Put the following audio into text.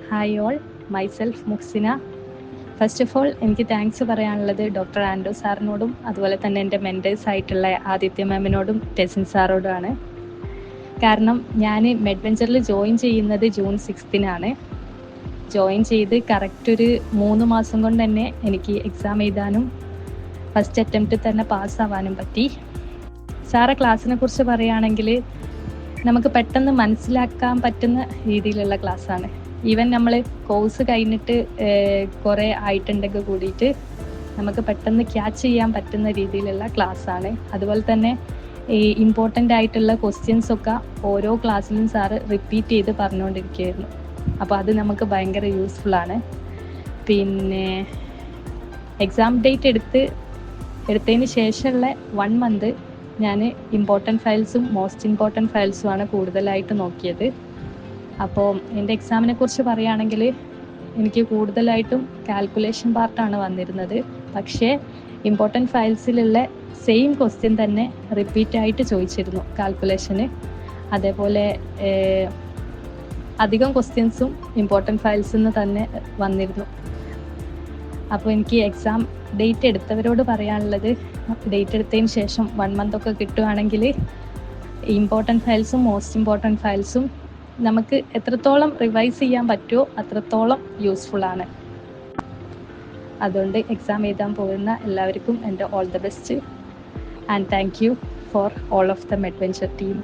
Hi all, myself Muhsina. First of all എനിക്ക് thanks പറയാനുള്ളത് doctor Andrew സാറിനോടും അതുപോലെ തന്നെ എൻ്റെ മെൻറ്റേഴ്സ് ആയിട്ടുള്ള ആദിത്യ മാമിനോടും ടെസിൻ സാറോടുമാണ്. കാരണം ഞാൻ മെഡ്വെഞ്ചറിൽ ജോയിൻ ചെയ്യുന്നത് ജൂൺ 6 ജോയിൻ ചെയ്ത് കറക്റ്റ് ഒരു 3 മാസം കൊണ്ട് തന്നെ എനിക്ക് എക്സാം എഴുതാനും ഫസ്റ്റ് അറ്റംപ്റ്റിൽ തന്നെ പാസ്സാവാനും പറ്റി. സാറെ ക്ലാസ്സിനെ കുറിച്ച് പറയുകയാണെങ്കിൽ നമുക്ക് പെട്ടെന്ന് മനസ്സിലാക്കാൻ പറ്റുന്ന രീതിയിലുള്ള ക്ലാസ്സാണ്. ഈവൻ നമ്മൾ കോഴ്സ് കഴിഞ്ഞിട്ട് കുറേ ആയിട്ടുണ്ടെങ്കിൽ കൂടിയിട്ട് നമുക്ക് പെട്ടെന്ന് ക്യാച്ച് ചെയ്യാൻ പറ്റുന്ന രീതിയിലുള്ള ക്ലാസ്സാണ്. അതുപോലെ തന്നെ ഈ ഇമ്പോർട്ടൻ്റ് ആയിട്ടുള്ള ക്വസ്റ്റ്യൻസൊക്കെ ഓരോ ക്ലാസ്സിലും സാറ് റിപ്പീറ്റ് ചെയ്ത് പറഞ്ഞുകൊണ്ടിരിക്കുകയായിരുന്നു. അപ്പോൾ അത് നമുക്ക് ഭയങ്കര യൂസ്ഫുള്ളാണ്. പിന്നെ എക്സാം ഡേറ്റ് എടുത്തതിന് ശേഷമുള്ള 1 മന്ത് ഞാൻ ഇമ്പോർട്ടൻറ്റ് ഫയൽസും മോസ്റ്റ് ഇമ്പോർട്ടൻറ്റ് ഫയൽസുമാണ് കൂടുതലായിട്ട് നോക്കിയത്. അപ്പോൾ എൻ്റെ എക്സാമിനെ കുറിച്ച് പറയുകയാണെങ്കിൽ എനിക്ക് കൂടുതലായിട്ടും കാൽക്കുലേഷൻ പാർട്ടാണ് വന്നിരുന്നത്. പക്ഷേ ഇമ്പോർട്ടൻറ്റ് ഫയൽസിലുള്ള സെയിം ക്വസ്റ്റ്യൻ തന്നെ റിപ്പീറ്റായിട്ട് ചോദിച്ചിരുന്നു കാൽക്കുലേഷന്. അതേപോലെ അധികം ക്വസ്റ്റ്യൻസും ഇമ്പോർട്ടൻറ്റ് ഫയൽസിൽ നിന്ന് തന്നെ വന്നിരുന്നു. അപ്പോൾ എനിക്ക് എക്സാം ഡേറ്റ് എടുത്തവരോട് പറയാനുള്ളത്, ഡേറ്റ് എടുത്തതിന് ശേഷം 1 മന്തൊക്കെ കിട്ടുകയാണെങ്കിൽ ഇമ്പോർട്ടൻറ്റ് ഫയൽസും മോസ്റ്റ് ഇമ്പോർട്ടൻറ്റ് ഫയൽസും നമുക്ക് എത്രത്തോളം റിവൈസ് ചെയ്യാൻ പറ്റുമോ അത്രത്തോളം യൂസ്ഫുള്ളാണ്. അതുകൊണ്ട് എക്സാം എഴുതാൻ പോകുന്ന എല്ലാവർക്കും എൻ്റെ all the best and thank you for all of the Medventure team.